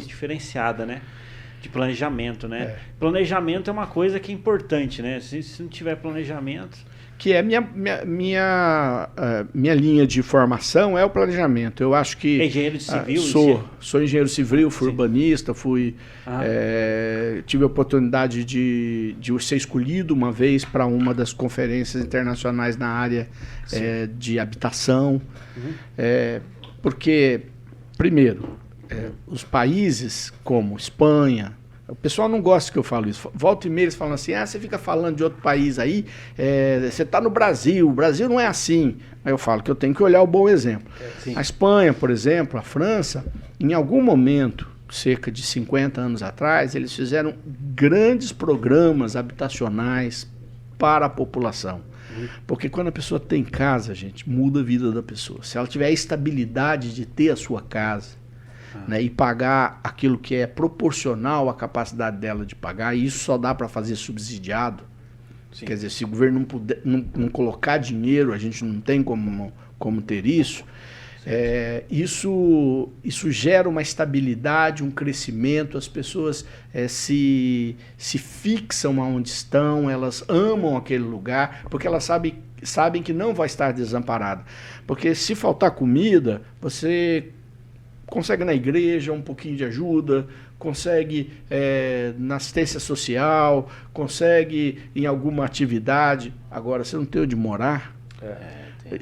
diferenciada, né? De planejamento, né? Planejamento é uma coisa que é importante, né? Se não tiver planejamento... Que é minha linha de formação é o planejamento. Eu acho que... É engenheiro de civil? Sou engenheiro civil, fui urbanista, tive a oportunidade de ser escolhido uma vez para uma das conferências internacionais na área de habitação. Porque, primeiro, os países como Espanha... O pessoal não gosta que eu falo isso. Volta e meia eles falam assim, você fica falando de outro país aí, você está no Brasil, o Brasil não é assim. Aí eu falo que eu tenho que olhar o bom exemplo. A Espanha, por exemplo, a França, em algum momento, cerca de 50 anos atrás, eles fizeram grandes programas habitacionais para a população. Porque quando a pessoa tem casa, gente, muda a vida da pessoa. Se ela tiver a estabilidade de ter a sua casa, né, e pagar aquilo que é proporcional à capacidade dela de pagar, e isso só dá para fazer subsidiado. Sim. Quer dizer, se o governo não colocar dinheiro, a gente não tem como ter isso. Isso gera uma estabilidade, um crescimento, as pessoas se fixam onde estão, elas amam aquele lugar, porque elas sabem que não vai estar desamparada. Porque se faltar comida, você consegue na igreja um pouquinho de ajuda, consegue na assistência social, consegue em alguma atividade. Agora, você não tem onde morar,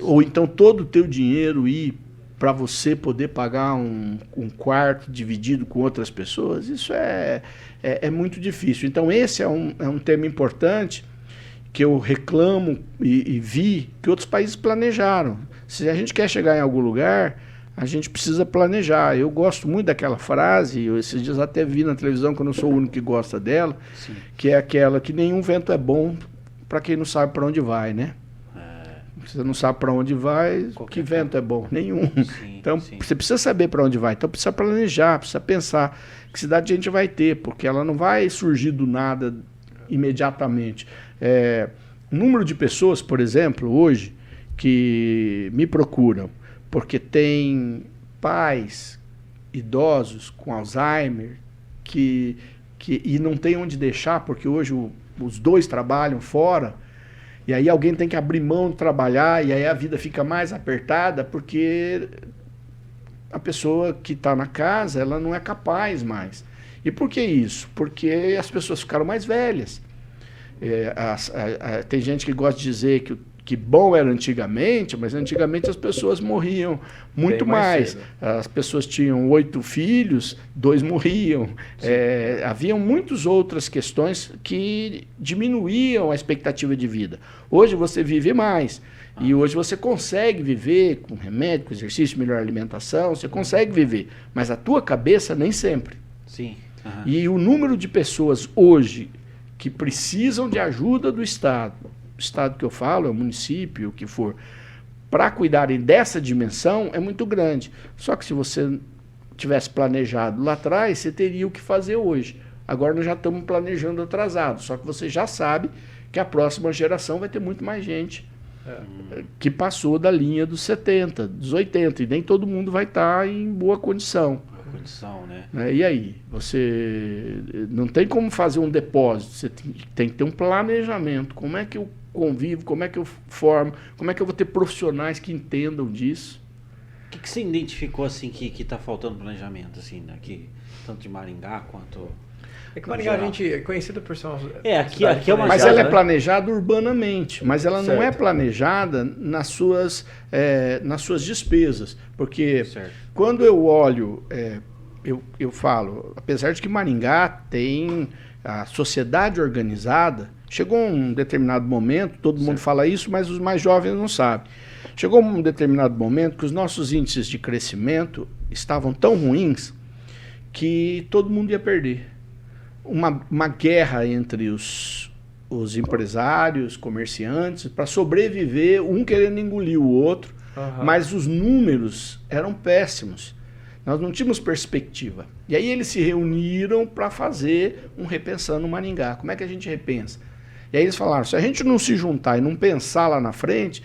ou então todo o teu dinheiro ir para você poder pagar um quarto dividido com outras pessoas, isso é muito difícil. Então, esse é um tema importante que eu reclamo e vi que outros países planejaram. Se a gente quer chegar em algum lugar, a gente precisa planejar. Eu gosto muito daquela frase, esses dias até vi na televisão, que eu não sou o único que gosta dela, sim, que é aquela que nenhum vento é bom para quem não sabe para onde vai, né? Você não sabe para onde vai, que vento é bom? Nenhum. Sim, então, você precisa saber para onde vai. Então, precisa planejar, precisa pensar que cidade a gente vai ter, porque ela não vai surgir do nada imediatamente. O número de pessoas, por exemplo, hoje, que me procuram, porque tem pais idosos com Alzheimer e não tem onde deixar, porque hoje os dois trabalham fora, e aí alguém tem que abrir mão de trabalhar, e aí a vida fica mais apertada, porque a pessoa que está na casa, ela não é capaz mais. E por que isso? Porque as pessoas ficaram mais velhas. Tem gente que gosta de dizer que bom era antigamente, mas antigamente as pessoas morriam muito mais. As pessoas tinham 8 filhos, 2 morriam. Haviam muitas outras questões que diminuíam a expectativa de vida. Hoje você vive mais. E hoje você consegue viver com remédio, com exercício, melhor alimentação, você consegue viver. Mas a tua cabeça nem sempre. Sim. E o número de pessoas hoje que precisam de ajuda do Estado, o Estado que eu falo, é o município, o que for, para cuidarem dessa dimensão é muito grande. Só que se você tivesse planejado lá atrás, você teria o que fazer hoje. Agora nós já estamos planejando atrasado, só que você já sabe que a próxima geração vai ter muito mais gente que passou da linha dos 70, dos 80, e nem todo mundo vai estar em boa condição. Né? E aí? Você não tem como fazer um depósito, você tem que ter um planejamento. Como é que eu convivo, como é que eu formo, como é que eu vou ter profissionais que entendam disso? O que você identificou assim que está faltando planejamento, assim, né? Tanto de Maringá quanto... É que Maringá a gente é conhecido por ser uma aqui é uma mas ela é planejada urbanamente, mas ela não é planejada nas suas despesas. Porque quando eu olho, eu falo, apesar de que Maringá tem a sociedade organizada, chegou um determinado momento, todo mundo fala isso, mas os mais jovens não sabem. Chegou um determinado momento que os nossos índices de crescimento estavam tão ruins que todo mundo ia perder. Uma guerra entre os empresários, comerciantes, para sobreviver, um querendo engolir o outro, mas os números eram péssimos. Nós não tínhamos perspectiva. E aí eles se reuniram para fazer um Repensando Maringá. Como é que a gente repensa? E aí eles falaram, se a gente não se juntar e não pensar lá na frente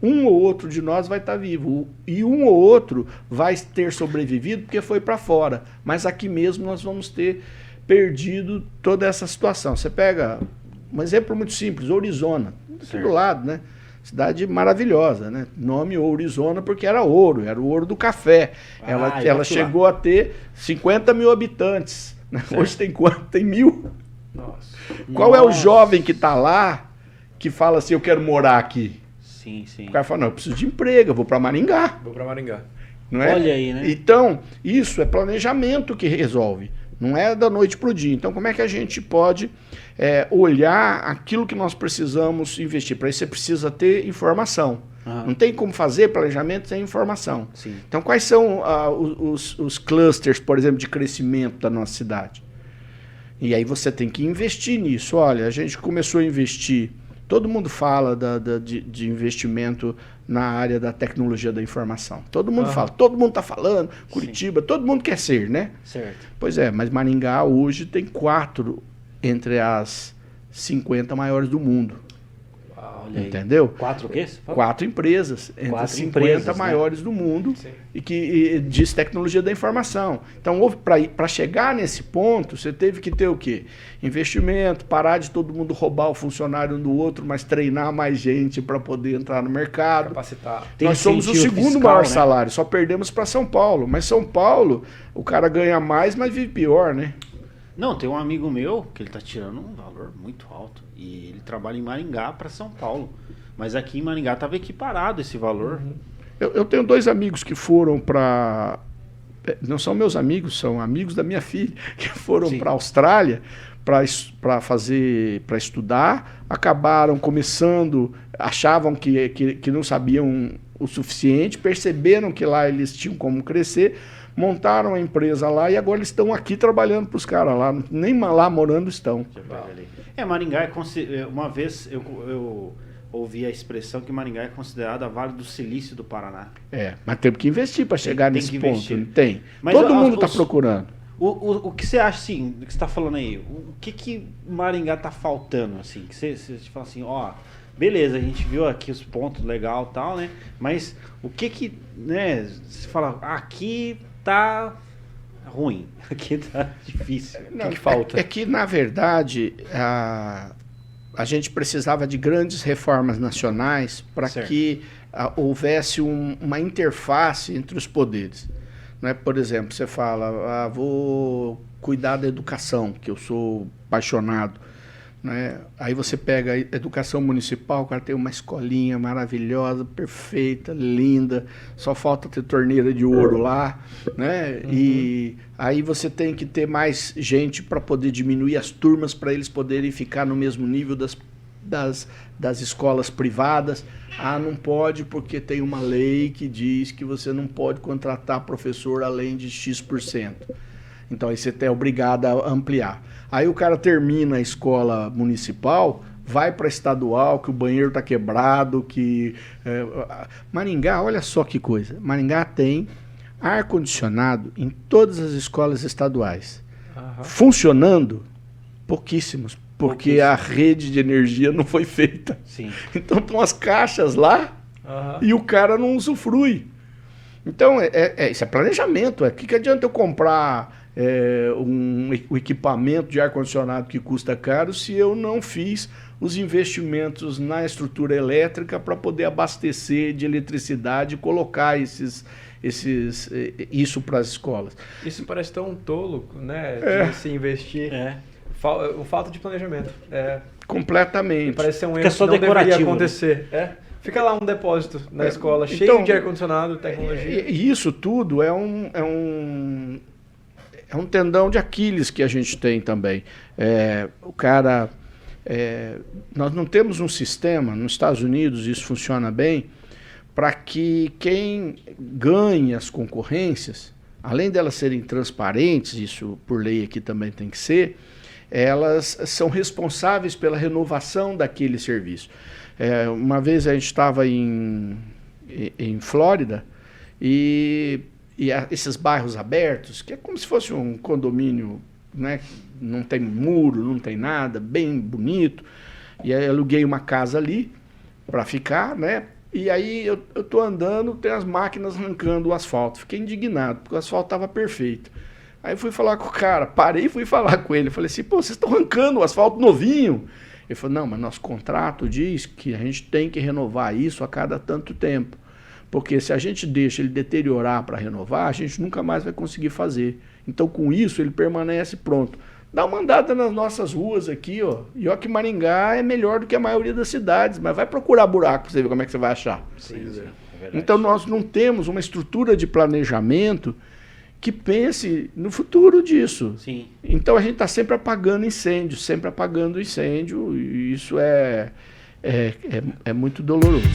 Um ou outro de nós vai estar vivo e um ou outro vai ter sobrevivido porque foi para fora. Mas aqui mesmo nós vamos ter perdido toda essa situação. Você pega um exemplo muito simples, Orizona, aqui do lado, né? Cidade maravilhosa, né? Nome Ourizona porque era o ouro do café. Ela chegou a ter 50 mil habitantes. Né? Hoje tem quanto? Tem 1.000. Nossa. Qual é o jovem que está lá que fala assim, eu quero morar aqui? Sim, sim. O cara fala, não, eu preciso de emprego, eu vou para Maringá. Vou para Maringá. Não é? Olha aí, né? Então, isso é planejamento que resolve. Não é da noite para o dia. Então, como é que a gente pode olhar aquilo que nós precisamos investir? Para isso, você precisa ter informação. Não tem como fazer planejamento sem informação. Sim. Então, quais são os clusters, por exemplo, de crescimento da nossa cidade? E aí você tem que investir nisso. Olha, a gente começou a investir. Todo mundo fala de investimento na área da tecnologia da informação. Todo mundo fala, todo mundo está falando, Curitiba, todo mundo quer ser, né? Certo. Pois é, mas Maringá hoje tem 4 entre as 50 maiores do mundo. Olha aí. Entendeu? 4 o quê? 4 empresas entre as 50 empresas, maiores do mundo. Sim. E que diz tecnologia da informação. Então, para chegar nesse ponto, você teve que ter o quê? Investimento, parar de todo mundo roubar o funcionário um do outro, mas treinar mais gente para poder entrar no mercado. Capacitar. Nós somos o segundo fiscal, maior né? salário, só perdemos para São Paulo. Mas São Paulo, o cara ganha mais, mas vive pior, né? Não, tem um amigo meu que ele tá tirando um valor muito alto. E ele trabalha em Maringá para São Paulo. Mas aqui em Maringá estava equiparado esse valor. Eu tenho 2 amigos que foram para... Não são meus amigos, são amigos da minha filha, que foram para a Austrália para estudar, acabaram começando, achavam que não sabiam o suficiente, perceberam que lá eles tinham como crescer, montaram a empresa lá e agora eles estão aqui trabalhando para os caras lá, nem lá morando estão. Maringá uma vez eu ouvi a expressão que Maringá é considerada a Vale do Silício do Paraná. Mas temos que investir para chegar nesse ponto. Investir. Tem. Mas todo mundo está procurando. O que você acha, assim, do que você está falando aí? O que Maringá está faltando, assim? Que você fala assim, ó, beleza, a gente viu aqui os pontos legal e tal, né? Mas o que, né, você fala, aqui tá ruim, aqui tá difícil. Não, o que falta? É que, na verdade, a gente precisava de grandes reformas nacionais para que houvesse uma interface entre os poderes. Né? Por exemplo, você fala, vou cuidar da educação, que eu sou apaixonado. Né? Aí você pega a educação municipal, o cara tem uma escolinha maravilhosa, perfeita, linda, só falta ter torneira de ouro lá, né? E aí você tem que ter mais gente para poder diminuir as turmas, para eles poderem ficar no mesmo nível das escolas privadas. Não pode porque tem uma lei que diz que você não pode contratar professor além de X%. Então aí você é obrigado a ampliar. Aí o cara termina a escola municipal, vai para estadual, que o banheiro está quebrado, que... Maringá, olha só que coisa. Maringá tem ar-condicionado em todas as escolas estaduais. Funcionando, pouquíssimos, porque a rede de energia não foi feita. Sim. Então estão as caixas lá e o cara não usufrui. Então, isso é planejamento. O que adianta eu comprar um equipamento de ar-condicionado que custa caro se eu não fiz os investimentos na estrutura elétrica para poder abastecer de eletricidade e colocar isso para as escolas? Isso parece tão tolo, né? De se investir. O falta de planejamento. Completamente. Parece ser um erro que não deveria acontecer. Fica lá um depósito na escola cheio de ar-condicionado, tecnologia. E isso tudo é um tendão de Aquiles que a gente tem também. O cara... nós não temos um sistema, nos Estados Unidos isso funciona bem, para que quem ganhe as concorrências, além delas serem transparentes, isso por lei aqui também tem que ser, elas são responsáveis pela renovação daquele serviço. Uma vez a gente estava em Flórida e esses bairros abertos, que é como se fosse um condomínio, né? Não tem muro, não tem nada, bem bonito. E aí aluguei uma casa ali para ficar, né? E aí eu tô andando, tem as máquinas arrancando o asfalto. Fiquei indignado, porque o asfalto estava perfeito. Aí eu fui falar com o cara, parei e fui falar com ele. Falei assim, pô, vocês estão arrancando o asfalto novinho. Ele falou, não, mas nosso contrato diz que a gente tem que renovar isso a cada tanto tempo. Porque se a gente deixa ele deteriorar para renovar, a gente nunca mais vai conseguir fazer. Então, com isso, ele permanece pronto. Dá uma andada nas nossas ruas aqui, ó. E ó que Maringá é melhor do que a maioria das cidades, mas vai procurar buraco para você ver como é que você vai achar. Sim, é então, nós não temos uma estrutura de planejamento que pense no futuro disso. Sim. Então, a gente está sempre apagando incêndio, e isso é muito doloroso.